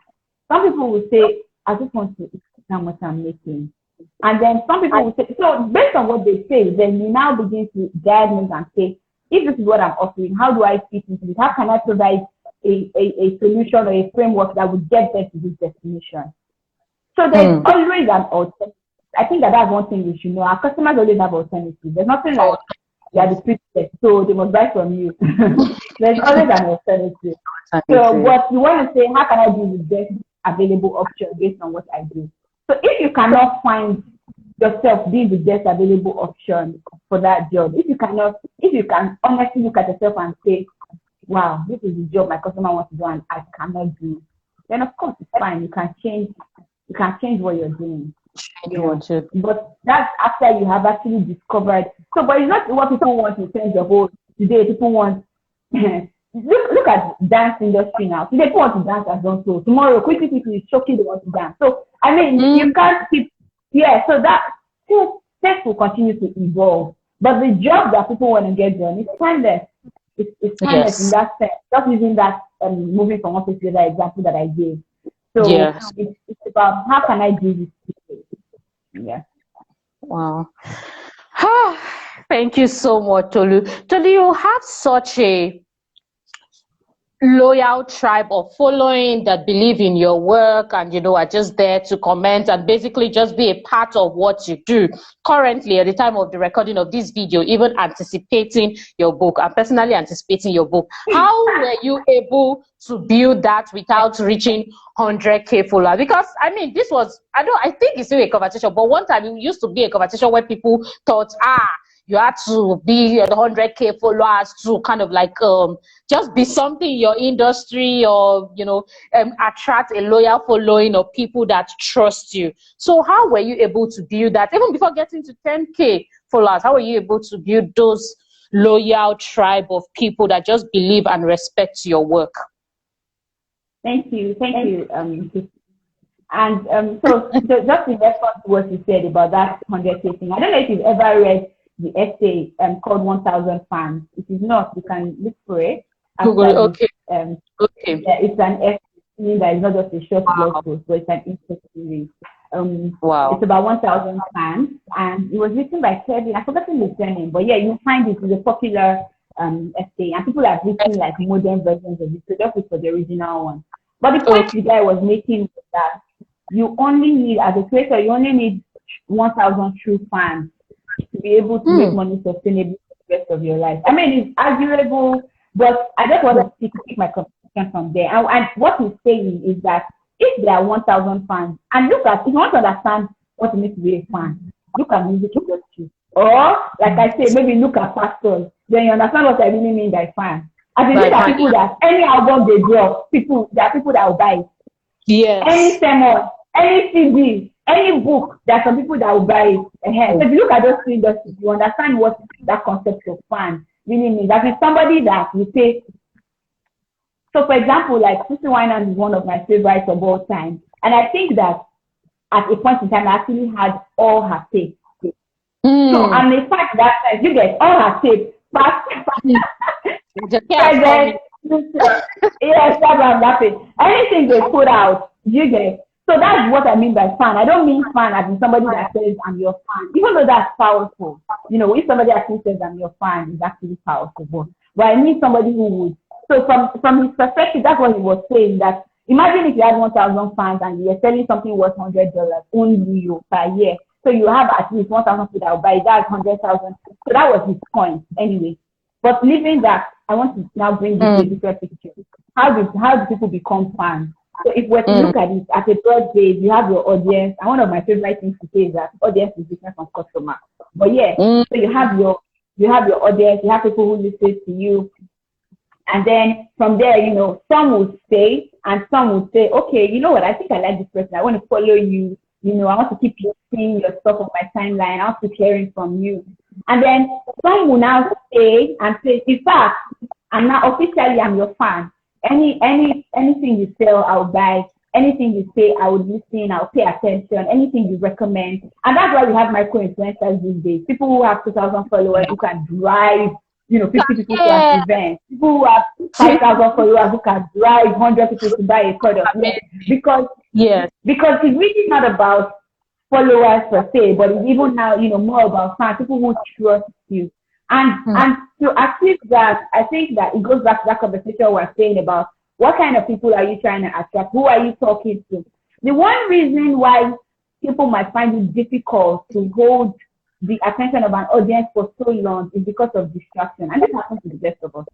Speaker 2: Some people would say, I just want to see how much I'm making. And then some people would say, so based on what they say, then you now begin to diagnose and say, if this is what I'm offering, how do I fit into it? How can I provide a solution or a framework that would get them to this destination? So there's always an alternative. I think that's one thing we should know. Our customers always have alternatives. There's nothing like you are the princess, so they must buy from you. There's always an alternative. So what you want to say, how can I do the best available option based on what I do? So if you cannot find yourself being the best available option for that job, if you can honestly look at yourself and say, wow, this is the job my customer wants to do and I cannot do, then of course it's fine. You can change what you're doing. You know, but that's after you have actually discovered. So, but it's not what people want in terms of, oh, today people want. Look at dance industry now. Today people want to dance as one so tomorrow, quickly, shocking they want to dance. So I mean, you can't keep. Yeah, so that sex will continue to evolve. But the job that people want to get done is timeless. It's timeless in that sense. Just using that moving from one place to the other example that I gave. So it's about how can I do this? Yeah.
Speaker 1: Wow. Thank you so much, Tolu. Tolu, you have such a loyal tribe of following that believe in your work and, you know, are just there to comment and basically just be a part of what you do. Currently, at the time of the recording of this video, even anticipating your book, I'm personally anticipating your book. How were you able to build that without reaching 100K followers? Because I mean, this was, I think it's still a conversation, but one time it used to be a conversation where people thought, you had to be at 100K followers to kind of like just be something in your industry, or, you know, attract a loyal following of people that trust you. So how were you able to build that? Even before getting to 10K followers, how were you able to build those loyal tribe of people that just believe and respect your work?
Speaker 2: Thank you. And so just in response to what you said about that 100K thing, I don't know if you've ever read the essay called 1,000 Fans. If it's not, you can look for it.
Speaker 1: Okay.
Speaker 2: Yeah, it's an essay, meaning that it's not just a short blog post, but it's an interesting read.
Speaker 1: Wow.
Speaker 2: It's about 1,000 fans, and it was written by Kevin. I've forgotten his surname, but yeah, you'll find it is a popular essay, and people have written like modern versions of it, so just look for the original one. But the point the guy was making was that you only need, as a creator, you only need 1,000 true fans to be able to make money sustainably for the rest of your life. I mean, it's arguable, but I just want to take my conclusion from there. And what he's saying is that if there are 1,000 fans, and look at, if you want to understand what it means to be a fan, look at music industry. Or, like I say, maybe look at pastors. Then you understand what I really mean by fan. As in, look at people that, any album they drop, there are people that will buy it.
Speaker 1: Yes.
Speaker 2: Any sermon, any CD, any book, there are some people that will buy it. So if you look at those two industries, you understand what that concept of fan really means. That is somebody that will say. So, for example, like Susie Winan is one of my favorites of all time, and I think that at a point in time, I actually had all her tapes. So, and the fact that you get all her tapes, past, present, yes, that's what I'm laughing. Anything they put out, you get. So that's what I mean by fan. I don't mean fan as in somebody that says I'm your fan, even though that's powerful. You know, if somebody actually says I'm your fan, it's actually powerful. But I mean somebody who would. So from his perspective, that's what he was saying. That imagine if you had 1,000 fans and you were selling something worth $100 only you per year. So you have at least 1,000 people that will buy that 100,000. So that was his point anyway. But leaving that, I want to now bring this to a different picture. How do people become fans? So if we're to look at it at a broad base, you have your audience. And one of my favorite things to say is that audience is different from customer. But yeah, so you have your audience, you have people who listen to you. And then from there, you know, some will stay and some will say, okay, you know what, I think I like this person. I want to follow you. You know, I want to keep seeing your stuff on my timeline. I want to keep hearing from you. And then some will now stay and say, in fact, I'm now officially, I'm your fan. Anything you sell, I'll buy. Anything you say, I would listen. I'll pay attention. Anything you recommend. And that's why we have micro-influencers these days. People who have 2,000 followers who can drive, you know, 50 people to an event. People who have 5,000 followers who can drive 100 people to buy a product. Because it's really not about followers per se, but it's even now, you know, more about fans, people who trust you. And to achieve that, I think that it goes back to that conversation we're saying about what kind of people are you trying to attract? Who are you talking to? The one reason why people might find it difficult to hold the attention of an audience for so long is because of distraction. And this happens to the best of us.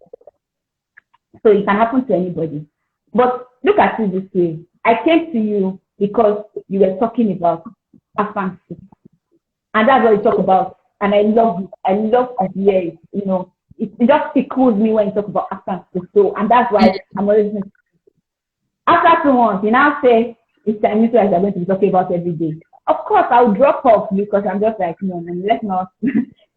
Speaker 2: So it can happen to anybody. But look at it this way. I came to you because you were talking about fancy. And that's what you talk about. And I love it. I love to hear it. You know, it just tickles me when you talk about fancy. So, and that's why I'm always after 2 months, you now say it's time you guys are going to be talking about every day. of course I'll drop off because I'm just like, no, let's not.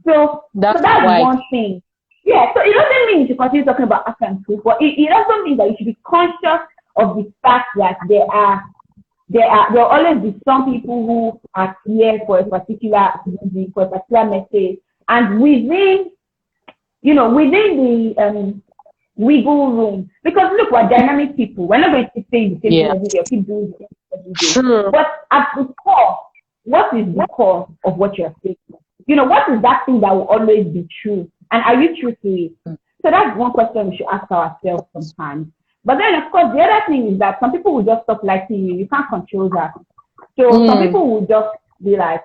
Speaker 2: So
Speaker 1: That's
Speaker 2: that's
Speaker 1: why.
Speaker 2: one thing. Yeah, so it doesn't mean you should continue talking about art and food, but it also means that you should be conscious of the fact that there will always be some people who are here for a particular reason, for a particular message, and within the wiggle room. Because look, we're dynamic people. We're not going to stay in the same thing every day or keep doing the same thing every day.
Speaker 1: True.
Speaker 2: But at the core, what is the core of what you're saying? What is that thing that will always be true? And are you true to it? So that's one question we should ask ourselves sometimes. But then, of course, the other thing is that some people will just stop liking you. You can't control that. So some people will just be like,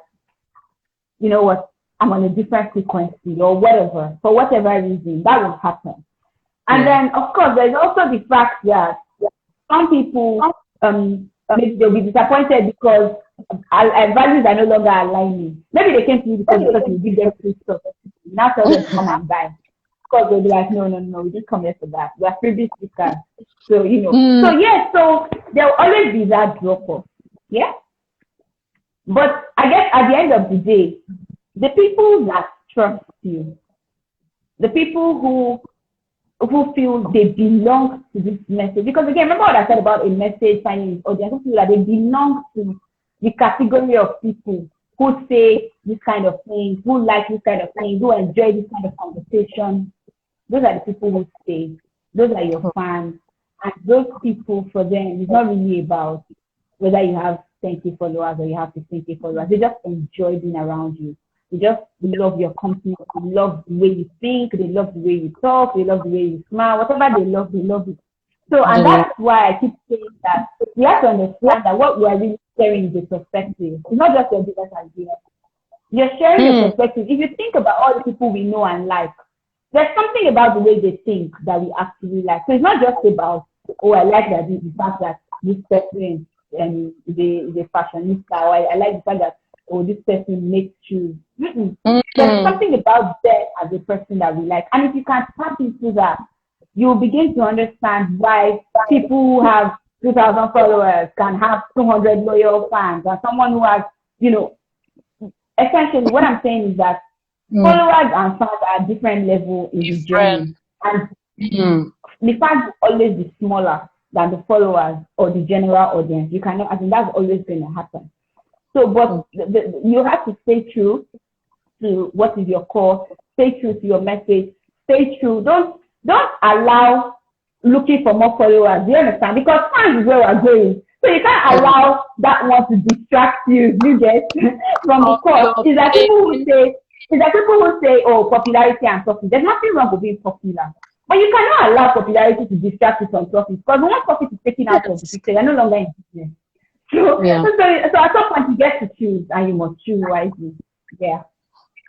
Speaker 2: you know what, I'm on a different frequency or whatever, for whatever reason, that will happen. And then, of course, there's also the fact that some people, maybe they'll be disappointed because values are no longer aligning. Maybe they came to you because you give them free stuff. Now tell them to come and buy. Because they'll be like, no, we didn't come here for that. We are freebie speakers. So, so there'll always be that drop off. Yeah. But I guess at the end of the day, the people that trust you, the people who feel they belong to this message, because again, remember what I said about a message finding its audience, feel that they belong to the category of people who say this kind of things, who like this kind of things, who enjoy this kind of conversation. Those are the people who stay. Those are your fans. And those people, for them, it's not really about whether you have 10K followers or you have 15K followers. They just enjoy being around you. They just love your company. They love the way you think. They love the way you talk. They love the way you smile. Whatever they love it. So, and that's why I keep saying that we have to understand that what we are really sharing is the perspective. It's not just your business idea. You're sharing your perspective. If you think about all the people we know and like, there's something about the way they think that we actually like. So it's not just about, oh, I like that the fact that this person is a fashionista, or I like the fact that, oh, this person makes shoes. There's something about them as a person that we like. And if you can tap into that, you'll begin to understand why people who have 2,000 followers can have 200 loyal fans, and someone who has, essentially what I'm saying is that followers and fans are at different level in the journey. And the fans will always be smaller than the followers or the general audience. You cannot, I think that's always going to happen. So, but you have to stay true to what is your core, stay true to your message, stay true. Don't allow looking for more followers. Do you understand? Because fans is where we're going. So you can't allow that one to distract you, you get, from the core. It's like people who say, oh, popularity and profit. There's nothing wrong with being popular. But you cannot allow popularity to distract you from profit. Because once profit is taken out of the picture, you're no longer in business. So at some point you get to choose, and you must choose wisely. Yeah.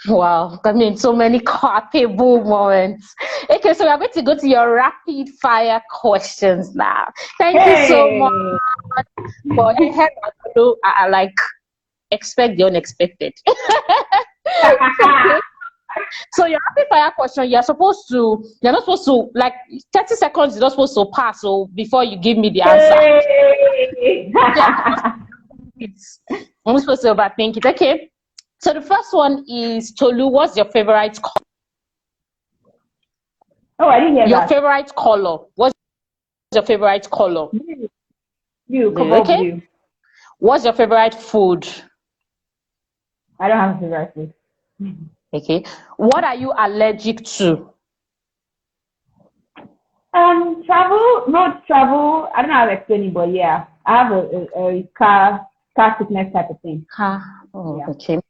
Speaker 1: Wow, I mean, so many capable moments. Okay, so we're going to go to your rapid fire questions now. Thank you so much for I like expect the unexpected. Okay. So your rapid fire question, you're not supposed to, like 30 seconds is not supposed to pass so before you give me the answer. I'm supposed to overthink it. Okay. So the first one is, Tolu, what's your favorite color?
Speaker 2: Oh, I didn't hear
Speaker 1: your
Speaker 2: that.
Speaker 1: Favorite color. What's your favorite color?
Speaker 2: Blue.
Speaker 1: Okay.
Speaker 2: Blue.
Speaker 1: What's your favorite food?
Speaker 2: I don't have a favorite food.
Speaker 1: Okay. What are you allergic to?
Speaker 2: Road travel. I don't know how to explain it, but yeah, I have a car sickness type of thing.
Speaker 1: Okay.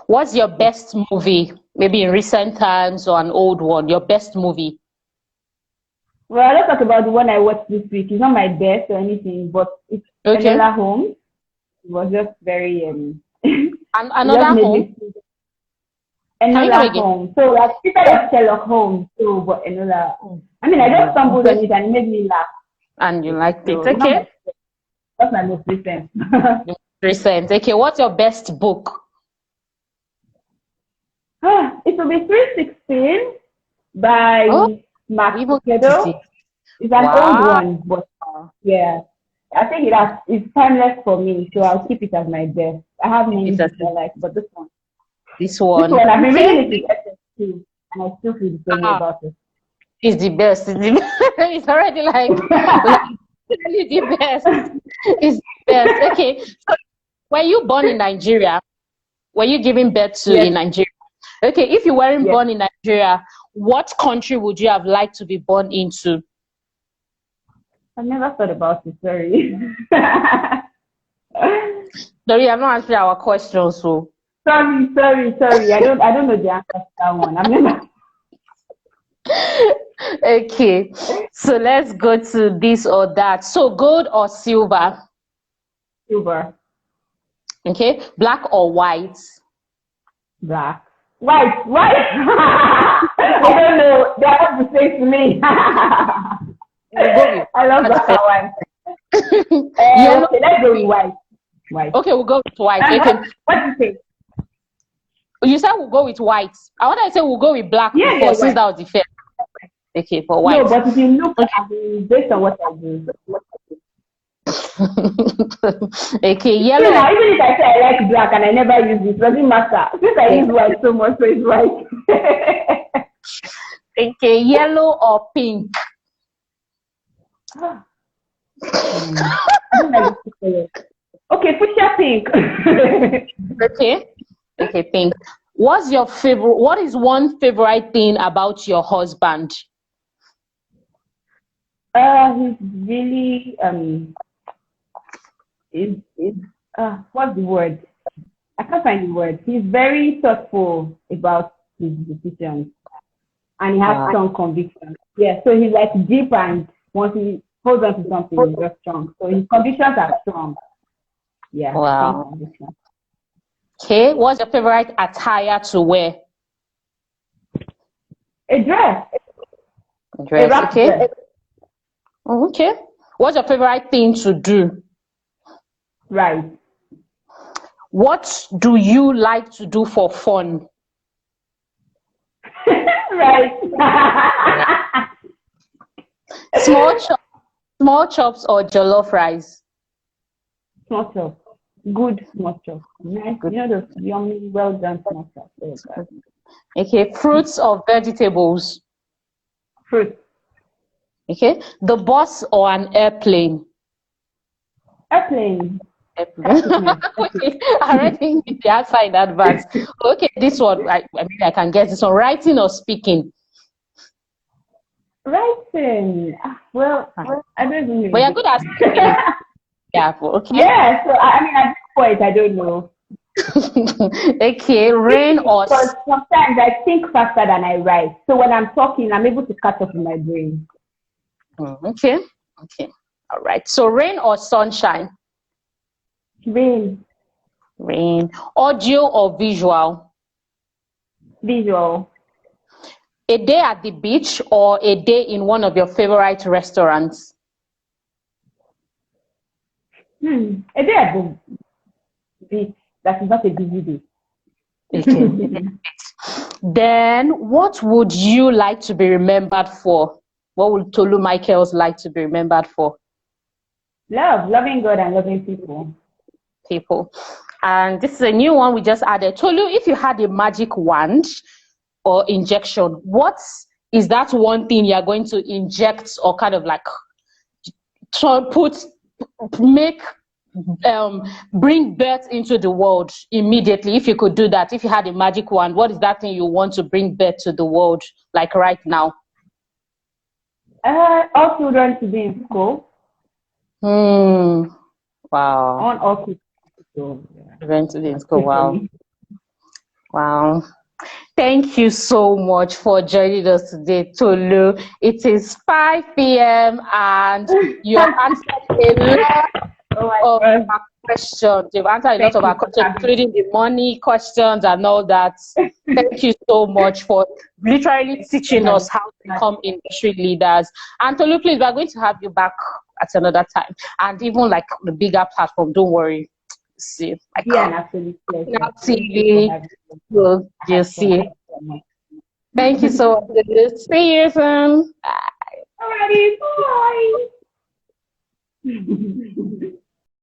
Speaker 1: What's your best movie? Maybe in recent times or an old one. Your best movie.
Speaker 2: Well, let's talk about the one I watched this week. It's not my best or anything, but it's Another Home. It was just very
Speaker 1: Another Home.
Speaker 2: Another Home. So like instead of Sherlock Holmes, so but another home. I mean, I just stumbled on it and it made me laugh.
Speaker 1: And you liked it,
Speaker 2: so
Speaker 1: okay?
Speaker 2: That's my most recent.
Speaker 1: Recent. Okay, what's your best book?
Speaker 2: It will be 316 by Mark Kedo. It's an old one, but yeah. I think it's timeless for me, so I'll keep it as my best. I have many books I like, but
Speaker 1: This
Speaker 2: this
Speaker 1: one.
Speaker 2: one, I've been reading it since SS2, and I still feel the same way
Speaker 1: Ah,
Speaker 2: about it.
Speaker 1: it's the best. It's already like really the best. It's the best. Okay. So were you born in Nigeria? Were you giving birth to in
Speaker 2: Yes,
Speaker 1: Nigeria? Okay, if you weren't
Speaker 2: yes.
Speaker 1: born in Nigeria, what country would you have liked to be born into?
Speaker 2: I've never thought about it, sorry.
Speaker 1: Sorry, I'm not answering our question, so
Speaker 2: sorry. I don't know the answer to that one. I've never
Speaker 1: okay. So let's go to this or that. So gold or silver?
Speaker 2: silver,
Speaker 1: Okay, black or white?
Speaker 2: black, white. I don't know. They have to say to me.
Speaker 1: We'll go with
Speaker 2: I love that one.
Speaker 1: yellow.
Speaker 2: Okay, let's go with white. White.
Speaker 1: Okay, we'll go with white. Okay.
Speaker 2: What do you think?
Speaker 1: You said we'll go with white. I want to say we'll go with black
Speaker 2: Yeah,
Speaker 1: before, since
Speaker 2: white.
Speaker 1: that was the first. Okay, for
Speaker 2: No,
Speaker 1: white.
Speaker 2: but if you look at it based on what I do.
Speaker 1: Okay,
Speaker 2: So
Speaker 1: yellow.
Speaker 2: now, even if I say I like black and I never use it, doesn't matter. Since I use white so much, so it's white.
Speaker 1: Okay, yellow or pink?
Speaker 2: I don't like this color. Okay, fuchsia pink.
Speaker 1: Okay, pink. What's your favorite? What is one favorite thing about your husband?
Speaker 2: He's really what's the word? I can't find the word. He's very thoughtful about his decisions, and he has
Speaker 1: Wow.
Speaker 2: strong convictions. Yeah, so he's like deep, and once he holds on to something, he's just strong. So his convictions are strong. Yeah.
Speaker 1: Wow. Okay, what's your favorite attire to wear?
Speaker 2: A dress.
Speaker 1: Dress,
Speaker 2: A wrap
Speaker 1: okay.
Speaker 2: dress.
Speaker 1: Oh, okay. What's your favorite thing to do?
Speaker 2: Right.
Speaker 1: What do you like to do for fun?
Speaker 2: Right.
Speaker 1: Small chops or jollof rice?
Speaker 2: Small chop. Good small chop. Nice.
Speaker 1: Good.
Speaker 2: You know those yummy, well done small chop.
Speaker 1: Okay, fruits or vegetables?
Speaker 2: Fruit.
Speaker 1: Okay, the bus or an airplane?
Speaker 2: Airplane.
Speaker 1: Okay, I already knew the answer in advance. Okay, this one, I mean, I can guess this one. Writing or speaking?
Speaker 2: Writing. Well, I don't know.
Speaker 1: But you're good at speaking. Yeah, okay.
Speaker 2: Yeah, so I mean, at this point, I don't know.
Speaker 1: Okay, rain or
Speaker 2: Because sometimes I think faster than I write. So when I'm talking, I'm able to catch up in my brain.
Speaker 1: okay, all right. So rain or sunshine?
Speaker 2: Rain.
Speaker 1: Rain. Audio or visual?
Speaker 2: Visual.
Speaker 1: A day at the beach or a day in one of your favorite restaurants?
Speaker 2: A day at the beach. That is not a busy day.
Speaker 1: Okay. Then what would you like to be remembered for? What would Tolu Michaels like to be remembered for?
Speaker 2: Loving God and loving people.
Speaker 1: And this is a new one we just added. Tolu, if you had a magic wand or injection, what is that one thing you're going to inject or kind of like bring birth into the world immediately? If you could do that, if you had a magic wand, what is that thing you want to bring birth to the world, like right now?
Speaker 2: All children to be in school.
Speaker 1: Wow.
Speaker 2: I want all kids to
Speaker 1: be in school. Wow. Thank you so much for joining us today, Tolu. It is 5 p.m. and you have answered a lot of our questions. You've answered a lot of our questions, including the money questions and all that. Thank you so much for literally teaching us how to become industry leaders. And Tolu, please, we're going to have you back at another time, and even like the bigger platform. Don't worry. See,
Speaker 2: absolutely.
Speaker 1: TV. You'll see. Thank you so much. See you soon. Bye.
Speaker 2: Alrighty, bye.